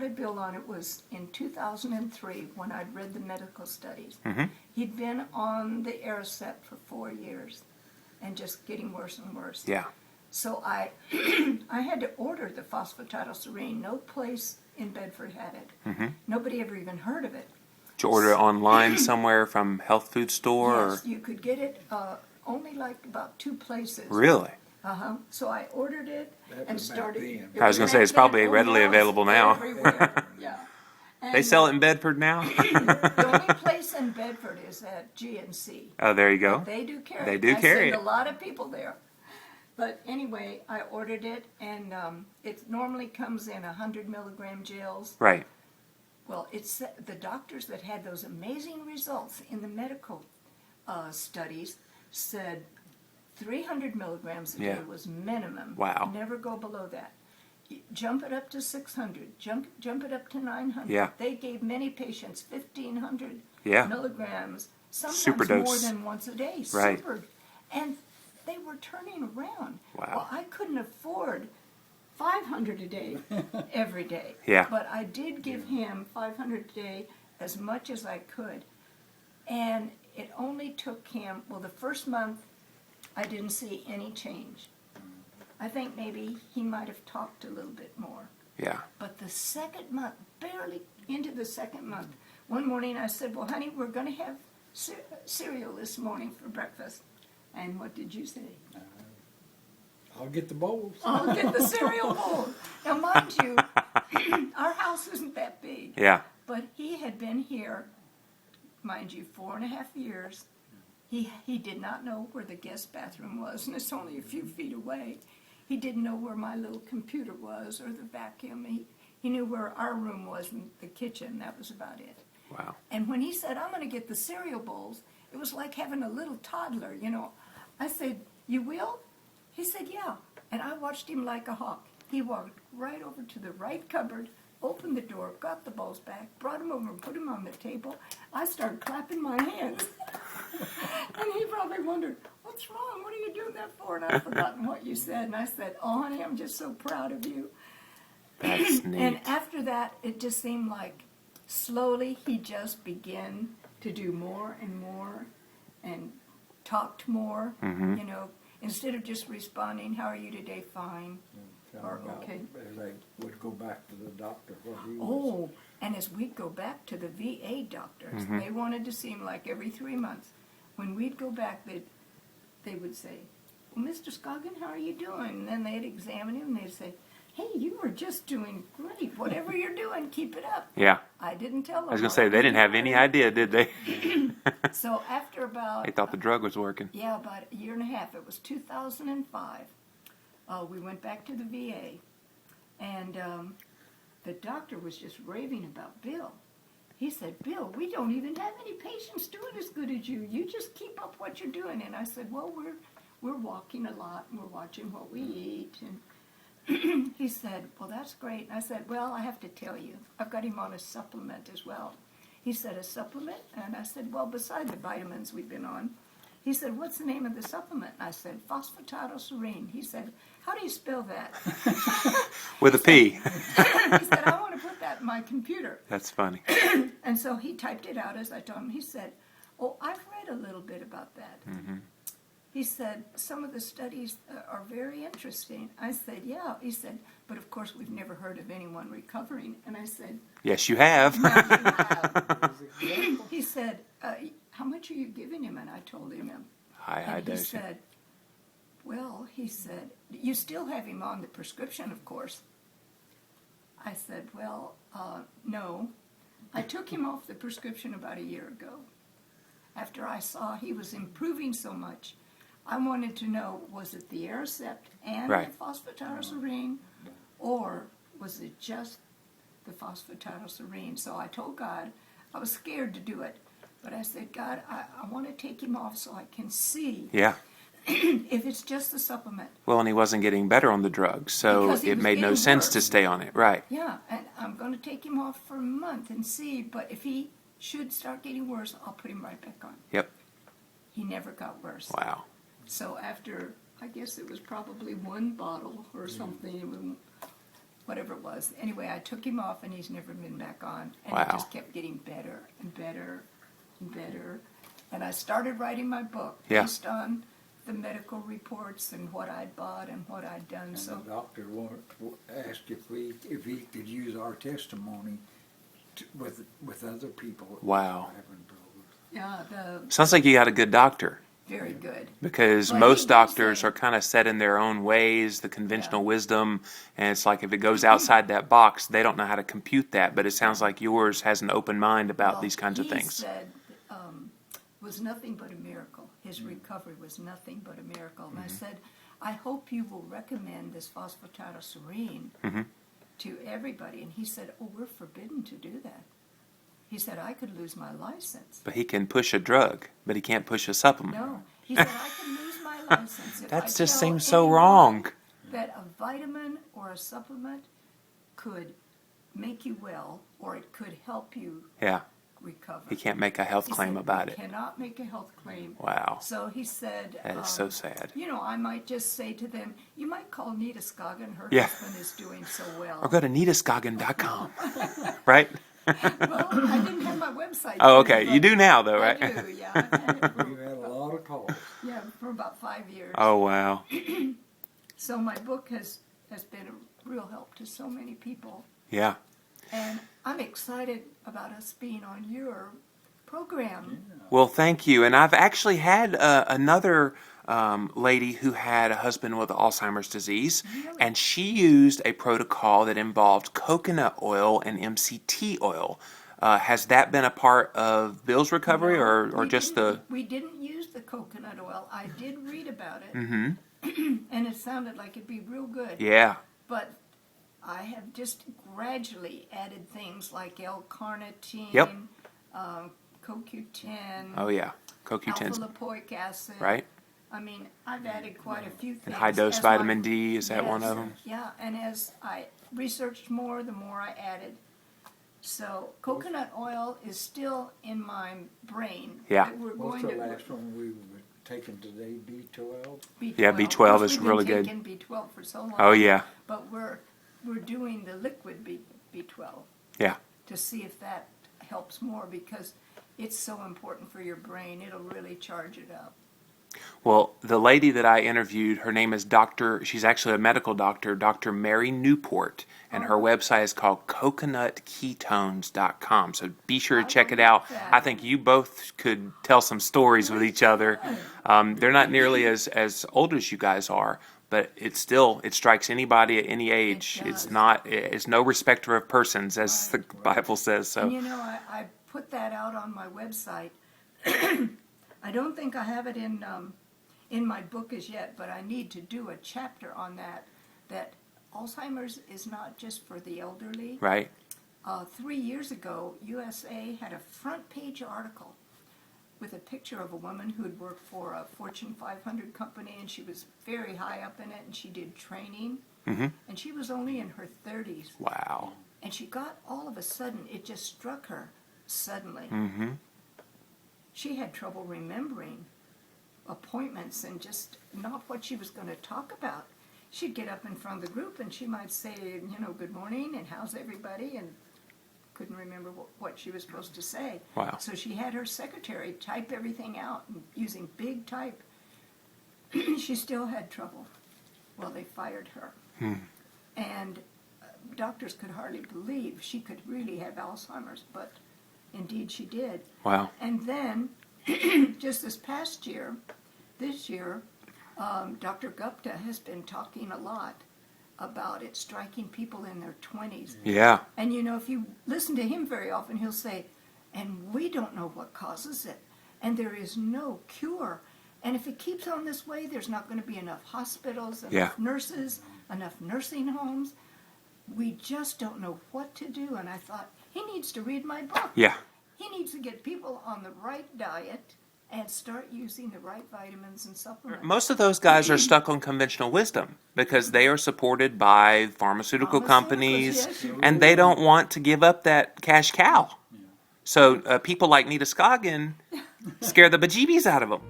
started Bill on it was in 2003 when I'd read the medical studies. Mm-hmm. He'd been on the Aricept for 4 years and just getting worse and worse. Yeah. So I had to order the phosphatidylserine. No place in Bedford had it. Mm-hmm. Nobody ever even heard of it. Did you order it online somewhere from health food store? Yes, you could get it only like about 2 places. Really? So I ordered it and started. I was going to say, it's probably readily available now. Everywhere, yeah. And They sell it in Bedford now? the only place in Bedford is at GNC. Oh, there you go. They do carry it. They do carry I send it. a lot of people there. But anyway, I ordered it, and it normally comes in 100 milligram gels. Right. Well, it's the doctors that had those amazing results in the medical studies said 300 milligrams a day was minimum. Wow. Never go below that. Jump it up to 600. Jump it up to 900. Yeah. They gave many patients 1,500 milligrams, sometimes Super dose. more than once a day. Right. Super. And they were turning around. Wow. Well, I couldn't afford 500 a day every day. Yeah. But I did give him 500 a day as much as I could. And it only took him, well, the first month I didn't see any change. I think maybe he might have talked a little bit more. Yeah. But the second month, barely into the second month, one morning I said, well, honey, we're going to have cereal this morning for breakfast. And what did you say? I'll get the bowls. I'll get the cereal bowl. Now, mind you, our house isn't that big. Yeah. But he had been here, mind you, 4.5 years. He did not know where the guest bathroom was, and it's only a few feet away. He didn't know where my little computer was or the vacuum. He knew where our room was in the kitchen. That was about it. Wow. And when he said, I'm going to get the cereal bowls, it was like having a little toddler, you know. I said, you will? He said, yeah. And I watched him like a hawk. He walked right over to the right cupboard, opened the door, got the bowls back, brought them over and put them on the table. I started clapping my hands. And he probably wondered, what's wrong? What are you doing that for? And I've forgotten what you said. And I said, oh, honey, I'm just so proud of you. That's neat. And after that, it just seemed like slowly he just began to do more and more and talked more, you know, instead of just responding, how are you today? Fine. Or okay. As I would go back to the doctor. Oh, and as we'd go back to the VA doctors, they wanted to see him like every 3 months. When we'd go back, they would say, well, Mr. Scoggan, how are you doing? And then they'd examine him and they'd say, hey, you were just doing great. Whatever you're doing, keep it up. Yeah. I didn't tell them. I was going to say, they didn't have any idea, did they? So after about... They thought the drug was working. Yeah, about a year and a half. It was 2005. We went back to the VA, and the doctor was just raving about Bill. He said, Bill, we don't even have any patients doing as good as you. You just keep up what you're doing. And I said, well, we're walking a lot, and we're watching what we eat. And he said, well, that's great. And I said, well, I have to tell you, I've got him on a supplement as well. He said, a supplement? And I said, well, besides the vitamins we've been on. He said, what's the name of the supplement? And I said, phosphatidylserine. He said, how do you spell that? With a P. He said, I want to put that in my computer. That's funny. And so he typed it out as I told him. He said, oh, I've read a little bit about that. He said, some of the studies are very interesting. I said, yeah. He said, but of course we've never heard of anyone recovering. And I said, Yes, you have. "Yeah, you have." He said, how much are you giving him? And I told him. High And he dose. said, well, he said, you still have him on the prescription, of course. I said, well, no. I took him off the prescription about a year ago. After I saw he was improving so much, I wanted to know, was it the Aricept and Right. the phosphatidylserine, or was it just the phosphatidylserine? So I told God, I was scared to do it, but I said, God, I want to take him off so I can see Yeah. if it's just the supplement. Well, and he wasn't getting better on the drug, so Because he it was made no getting sense worse. to stay on it. Right. Yeah, and I'm going to take him off for a month and see, but if he should start getting worse, I'll put him right back on. Yep. He never got worse. Wow. So after, I guess it was probably one bottle or something, whatever it was. Anyway, I took him off, and he's never been back on. And Wow. it just kept getting better and better and better. And I started writing my book Yeah. based on the medical reports and what I'd bought and what I'd done. And So the doctor asked if he could use our testimony with other people. Wow. having troubles. yeah, Sounds like you got a good doctor. very good. Because Well, most he did doctors say- are kind of set in their own ways, the conventional Yeah. wisdom, and it's like if it goes outside that box, they don't know how to compute that. But it sounds like yours has an open mind about Well, these kinds of he things. said was nothing but a miracle. His recovery was nothing but a miracle. And I said, I hope you will recommend this phosphatidylserine to everybody. And he said, oh, we're forbidden to do that. He said, I could lose my license. But he can push a drug, but he can't push a supplement. No, he said, I can lose my license if That I just tell seems so anyone wrong. that a vitamin or a supplement could make you well, or it could help you Yeah, recover. he can't make a health He claim said, about "We it. cannot make a health claim." Wow, So he said, that is so sad. you know, I might just say to them, you might call Nita Scoggan. Her Yeah. husband is doing so well. Or go to nitascoggan.com, right? Well, I didn't have my website. Oh, then, okay. but You do now, though, right? I do, yeah. I've had it You had a lot of calls. for about 5 years. Oh, wow. So my book has been a real help to so many people. Yeah. And I'm excited about us being on your program. Well, thank you. And I've actually had another lady who had a husband with Alzheimer's disease, Really? and she used a protocol that involved coconut oil and MCT oil. Has that been a part of Bill's recovery, No, or we just didn't- We didn't use the coconut oil. I did read about it, and it sounded like it'd be real good. Yeah. But I have just gradually added things like L-carnitine, Yep. CoQ10, Oh, yeah. CoQ10's alpha-lipoic acid. right. I mean, I've added quite a few things. And high dose as my- vitamin D, is that one Yes, of them? Yeah, and as I researched more, the more I added. So coconut oil is still in my brain. Yeah. That we're What's going the to last one we were taking today? B12? B12. Yeah, B12 Of course, is we've been really good. taking B12 for so long. Oh, yeah. But we're doing the liquid B12 Yeah. to see if that helps more, because it's so important for your brain. It'll really charge it up. Well, the lady that I interviewed, her name is she's actually a medical doctor, Dr. Mary Newport, and her website is called coconutketones.com. So be sure to check it out. that. I think you both could tell some stories with each other. They're not nearly as old as you guys are, but it strikes anybody at any age. does. It's no respecter of persons, as the Bible says. So And you know, I put that out on my website. I don't think I have it in my book as yet, but I need to do a chapter on that. That Alzheimer's is not just for the elderly. right. 3 years ago, USA had a front page article with a picture of a woman who had worked for a Fortune 500 company, and she was very high up in it, and she did training, and she was only in her 30s. Wow. And she got, all of a sudden, it just struck her suddenly. Mm-hmm. She had trouble remembering appointments and just not what she was going to talk about. She'd get up in front of the group and she might say, you know, good morning and how's everybody, and couldn't remember what she was supposed to say. Wow. So she had her secretary type everything out and using big type. She still had trouble. Well, they fired her. And doctors could hardly believe she could really have Alzheimer's, but indeed she did. Wow. And then, just this year, Dr. Gupta has been talking a lot about it striking people in their 20s. Yeah. And you know, if you listen to him very often, he'll say, and we don't know what causes it, and there is no cure. And if it keeps on this way, there's not going to be enough hospitals, enough nurses, enough nursing homes. We just don't know what to do. And I thought, he needs to read my book. Yeah. He needs to get people on the right diet and start using the right vitamins and supplements. Most of those guys are stuck on conventional wisdom because they are supported by pharmaceutical companies, Yes, you're and they don't want to give up that cash cow. So people like Nita Scoggan scare the bejeebies out of them.